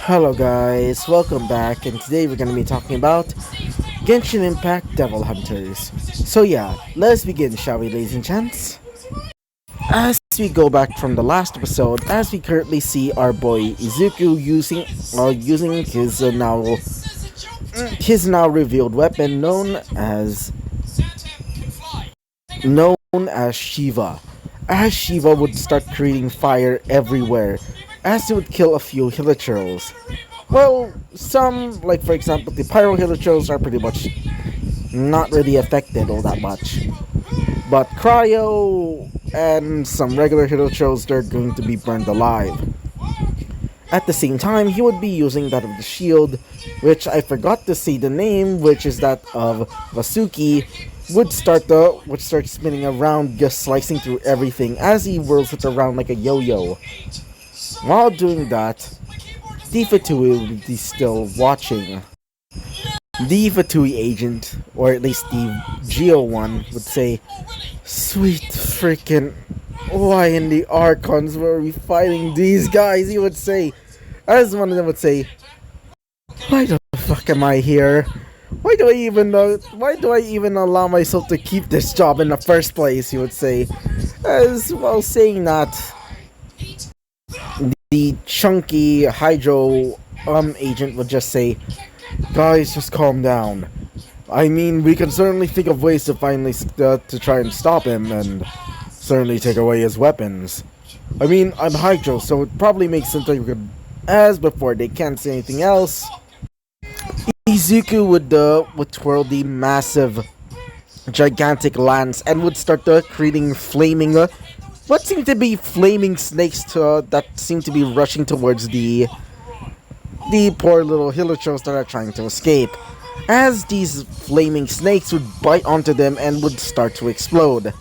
Hello guys, welcome back, and today we're going to be talking about Genshin Impact Devil Hunters. So yeah, let's begin, shall we, ladies and gents? As we go back from the last episode, as we currently see our boy Izuku using his now revealed weapon known as Shiva. As Shiva would start creating fire everywhere, as it would kill a few hilichurls. Well, some, like for example, the pyro hilichurls are pretty much not really affected all that much. But cryo and some regular hilichurls, they're going to be burned alive. At the same time, he would be using that of the shield, which I forgot to say the name, which is that of Vasuki, would start spinning around, just slicing through everything as he whirls it around like a yo-yo. While doing that, the Fatui would be still watching. The Fatui agent, or at least the Geo one, would say, "Sweet freaking, why in the Archons were we fighting these guys?" He would say, as one of them would say, "Why the fuck am I here? Why do I even allow myself to keep this job in the first place?" He would say. As well, saying that, the chunky Hydro agent would just say, "Guys, just calm down. I mean, we can certainly think of ways to to try and stop him, and certainly take away his weapons. I mean, I'm Hydro, so it probably makes sense that we could..." As before they can't say anything else, Izuku would twirl the massive, gigantic lance and would start creating flaming, what seemed to be flaming snakes that seem to be rushing towards the poor little hilichurls that are trying to escape. As these flaming snakes would bite onto them and would start to explode.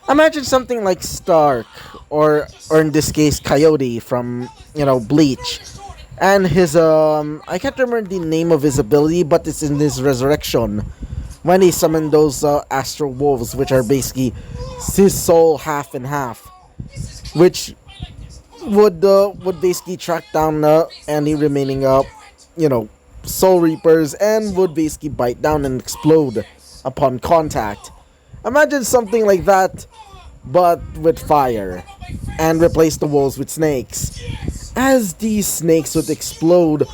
Imagine something like Stark, or in this case Coyote from, Bleach. And his, I can't remember the name of his ability, but it's in his resurrection. When he summoned those astral wolves, which are basically his soul half and half. Which would basically track down any remaining, soul reapers, and would basically bite down and explode upon contact. Imagine something like that, but with fire, and replace the wolves with snakes. As these snakes would explode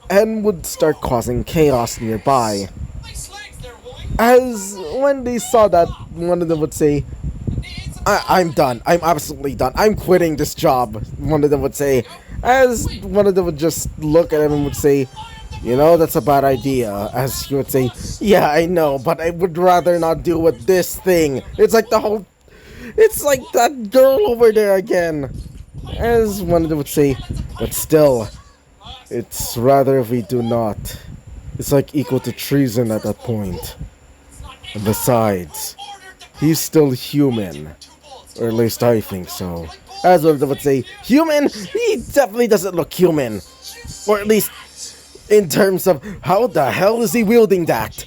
and would start causing chaos nearby. As when they saw that, one of them would say, I'm done. I'm absolutely done. I'm quitting this job," one of them would say. As one of them would just look at him and would say, "That's a bad idea." As he would say, "Yeah, I know, but I would rather not deal with this thing. It's like that girl over there again." As one of them would say, "But still, it's rather if we do not. It's like equal to treason at that point. And besides, he's still human. Or at least I think so." As one of them would say, "Human? He definitely doesn't look human. Or at least in terms of how the hell is he wielding that?"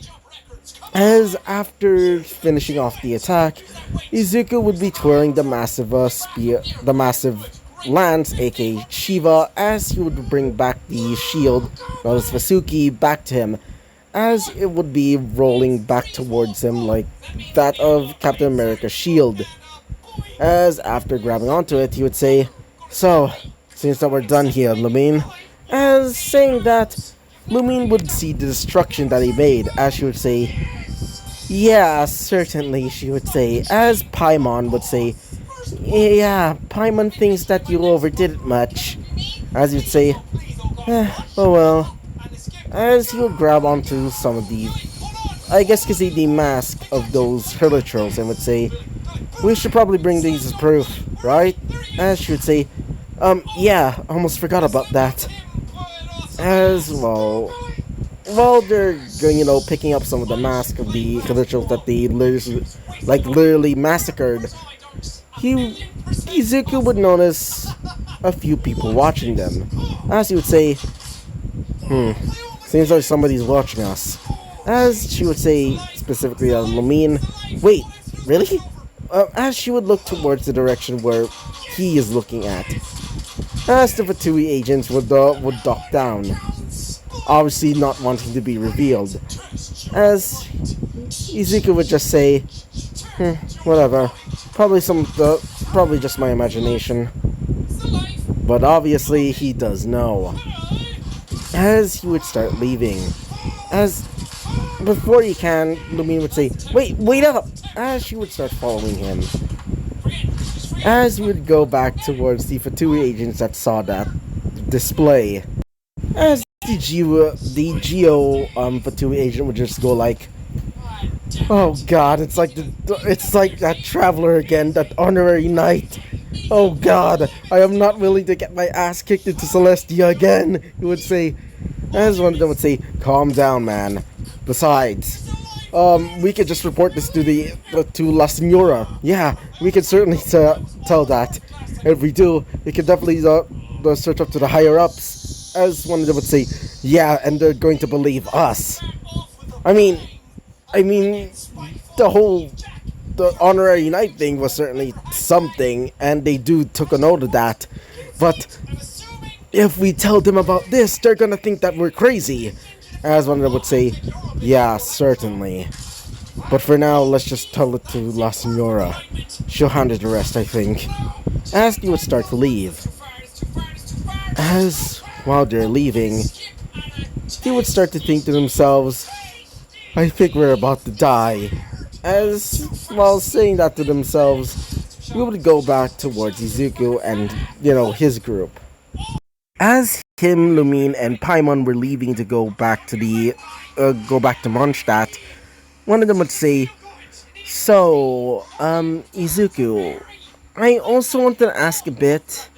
As after finishing off the attack, Izuku would be twirling the massive lance, aka Shiva, as he would bring back the shield, known as Vasuki, back to him, as it would be rolling back towards him like that of Captain America's shield. As after grabbing onto it, he would say, "So, seems that we're done here, Lumine." As saying that, Lumine would see the destruction that he made, as she would say, "Yeah, certainly," she would say. As Paimon would say, "Yeah, Paimon thinks that you overdid it much." As you'd say, "Oh well." As he would grab onto some of the, I guess you could say, the mask of those hilichurls, and would say, "We should probably bring these as proof, right?" As she would say, "Yeah, almost forgot about that." As well, while they're going, picking up some of the mask of the hilichurls that they literally massacred, Izuku would notice a few people watching them. As he would say, "Seems like somebody's watching us." As she would say, specifically Lumine, "Wait, really?" As she would look towards the direction where he is looking at. as the Fatui agents would duck down, obviously not wanting to be revealed, as Izuku would just say, whatever, probably just my imagination. But obviously he does know, as he would start leaving, as before he can, Lumine would say, wait up, as she would start following him. As we would go back towards the Fatui agents that saw that display, as the Geo Fatui agent would just go like, "Oh God, it's like that traveler again, that honorary knight. Oh God, I am not willing to get my ass kicked into Celestia again." He would say, as one of them would say, "Calm down, man. Besides, we could just report this to La Senora. Yeah, we could certainly tell that. If we do, we could definitely search up to the higher ups." As one of them would say, "Yeah, and they're going to believe us." I mean, the honorary knight thing was certainly something, and they took a note of that. But if we tell them about this, they're gonna think that we're crazy. As one of them would say, "Yeah, certainly. But for now, let's just tell it to La Senora. She'll handle the rest, I think." As they would start to leave, as while they're leaving, they would start to think to themselves, "I think we're about to die." As while saying that to themselves, we would go back towards Izuku and, his group. As him, Lumine, and Paimon were leaving to go back to Mondstadt, one of them would say, "So, Izuku, I also want to ask a bit,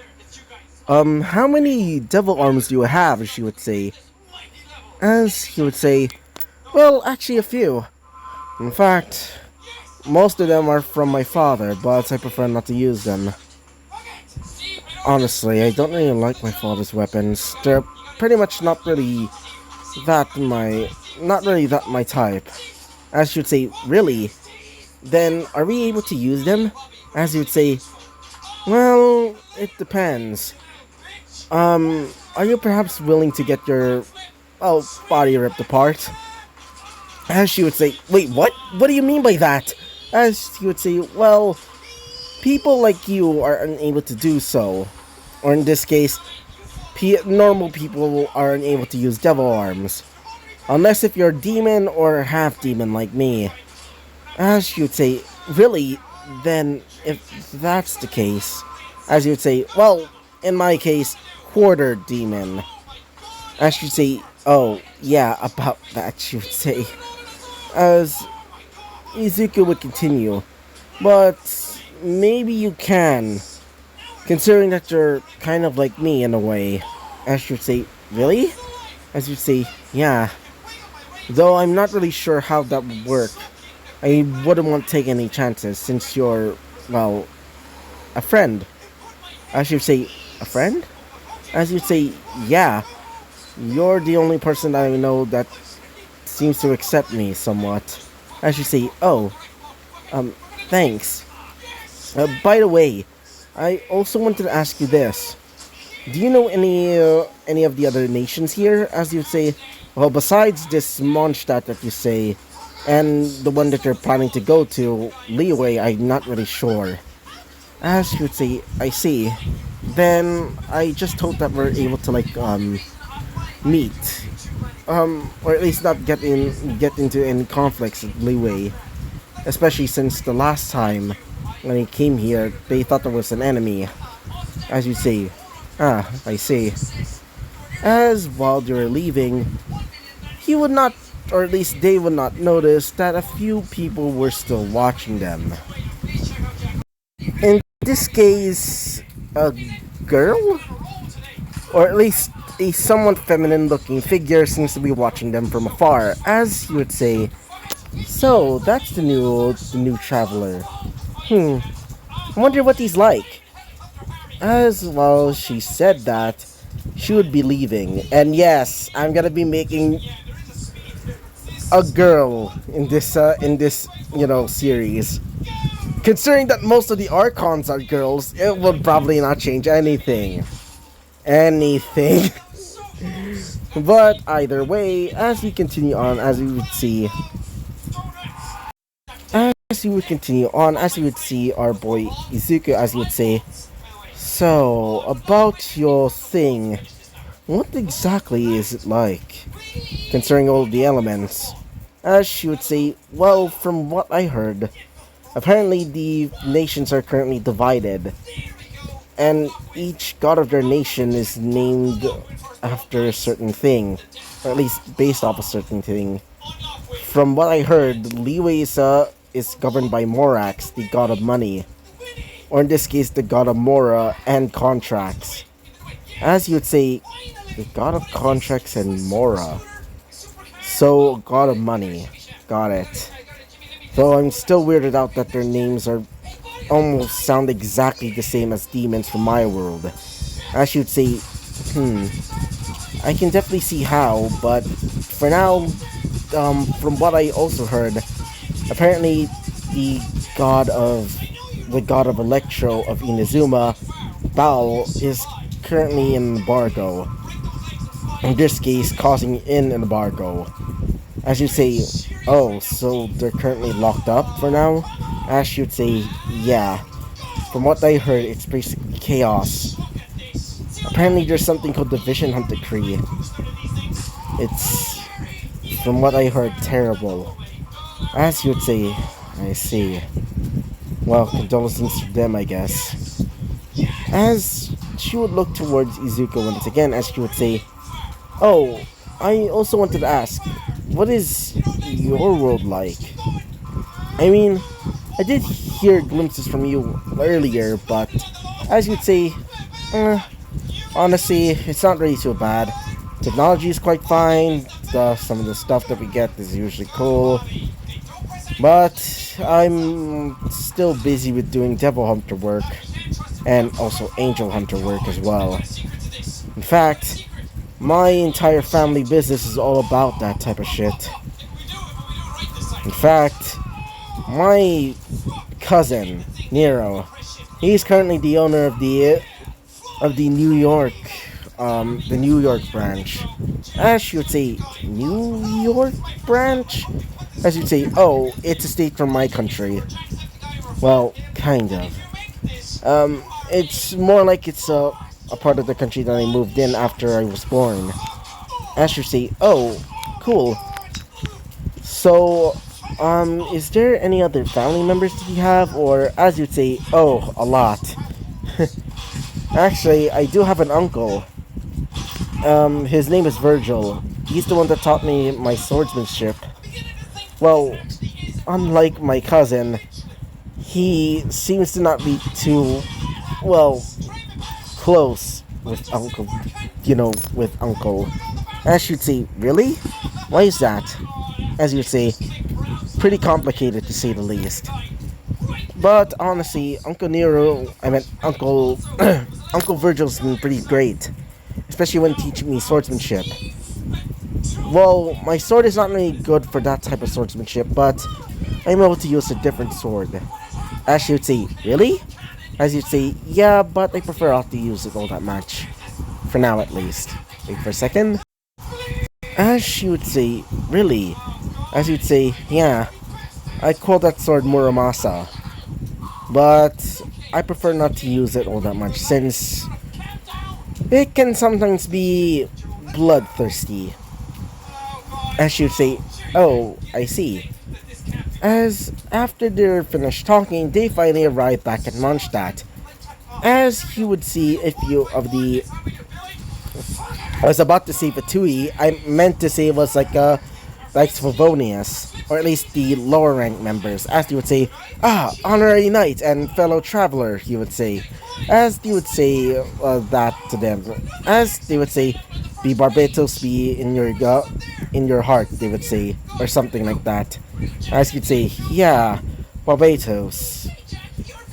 how many devil arms do you have?" She would say. As he would say, "Well, actually a few. In fact, most of them are from my father, but I prefer not to use them. Honestly, I don't really like my father's weapons. They're pretty much not really that my type." As she would say, "Really? Then are we able to use them?" As he would say, "Well, it depends. Are you perhaps willing to get your body ripped apart?" As she would say, "Wait, what? What do you mean by that?" As he would say, "Well, people like you are unable to do so. Or in this case, normal people are unable to use devil arms. Unless if you're demon or half demon like me." As she would say, "Really? Then, if that's the case," as you would say, "Well, in my case, quarter demon." As she'd say, "Oh, yeah, about that," she would say. As Izuku would continue, "But maybe you can, considering that you're kind of like me in a way." As she would say, "Really?" As you'd say, "Yeah. Though I'm not really sure how that would work. I wouldn't want to take any chances since you're, well, a friend." As you'd say, "A friend?" As you'd say, "Yeah. You're the only person that I know that seems to accept me somewhat." As you say, "Oh, thanks. By the way, I also wanted to ask you this. Do you know any of the other nations here?" As you say, "Well, besides this Mondstadt that you say, and the one that you're planning to go to, Leeway, I'm not really sure." As you would say, "I see. Then I just hope that we're able to meet, or at least not get into any conflicts with Leeway, especially since the last time when he came here, they thought there was an enemy." As you say, "Ah, I see." As while they were leaving, he would not, or at least they would not notice that a few people were still watching them. In this case, a girl? Or at least a somewhat feminine looking figure seems to be watching them from afar. As you would say, "So, that's the new traveler. I wonder what he's like." As while she said that, she would be leaving. And yes, I'm gonna be making a girl in this series. Considering that most of the Archons are girls, it would probably not change anything. anything. But either way, as we continue on, as we would see, as we would see our boy Izuku, as you would say. So, about your thing, what exactly is it like? Concerning all the elements, as she would say, well, from what I heard, apparently the nations are currently divided, and each god of their nation is named after a certain thing, or at least based off a certain thing. From what I heard, Liwei is governed by Morax, the god of money, or in this case, the god of Mora and contracts. As you would say, the god of contracts and Mora. So, god of money. Got it. Though I'm still weirded out that their names are almost sound exactly the same as demons from my world. As you'd say, I can definitely see how, but for now, from what I also heard, apparently the god of Electro of Inazuma, Bao, is currently in embargo. In this case, causing an embargo. As you say, oh, so they're currently locked up for now? As you'd say, yeah. From what I heard, it's basically chaos. Apparently there's something called the Vision Hunt Decree. It's, from what I heard, terrible. As you'd say, I see. Well, condolences to them, I guess. As she would look towards Izuku once again, as she would say, oh, I also wanted to ask, what is your world like? I mean, I did hear glimpses from you earlier, but as you'd say, honestly, it's not really too bad. Technology is quite fine, some of the stuff that we get is usually cool, but I'm still busy with doing Devil Hunter work, and also Angel Hunter work as well. In fact, my entire family business is all about that type of shit. In fact, my cousin, Nero, he's currently the owner of the New York branch. As you would say, New York branch? As you'd say, oh, it's a state from my country. Well, kind of. It's more like it's a part of the country that I moved in after I was born. As you say, oh, cool. So, is there any other family members that you have? Or, as you'd say, oh, a lot. Actually, I do have an uncle. His name is Virgil. He's the one that taught me my swordsmanship. Well, unlike my cousin, he seems to not be too, well, close with Uncle, with Uncle. As you'd say, really? Why is that? As you'd say, pretty complicated to say the least. But honestly, Uncle Uncle Virgil's been pretty great. Especially when teaching me swordsmanship. Well, my sword is not really good for that type of swordsmanship, but I'm able to use a different sword. As you'd say, really? As you'd say, yeah, but I prefer not to use it all that much. For now, at least. Wait for a second. As she would say, really? As you'd say, yeah, I call that sword Muramasa. But I prefer not to use it all that much, since it can sometimes be bloodthirsty. As she would say, oh, I see. As after they're finished talking, they finally arrive back at Mondstadt. As he would see a few of the... I was about to say Fatui, I meant to say it was like Favonius, or at least the lower rank members, as he would say, ah, honorary knight and fellow traveler, he would say. As they would say that to them. As they would say, be Barbatos be in your heart, they would say, or something like that. As you'd say, yeah, Barbatos.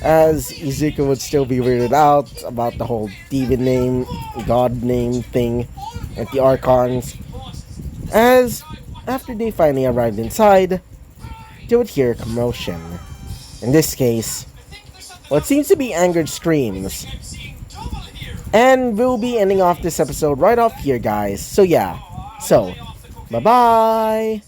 As Izuku would still be weirded out about the whole demon name, god name thing, and the Archons. As after they finally arrived inside, they would hear a commotion. In this case, what seems to be angered screams. And we'll be ending off this episode right off here, guys. So yeah, so bye bye.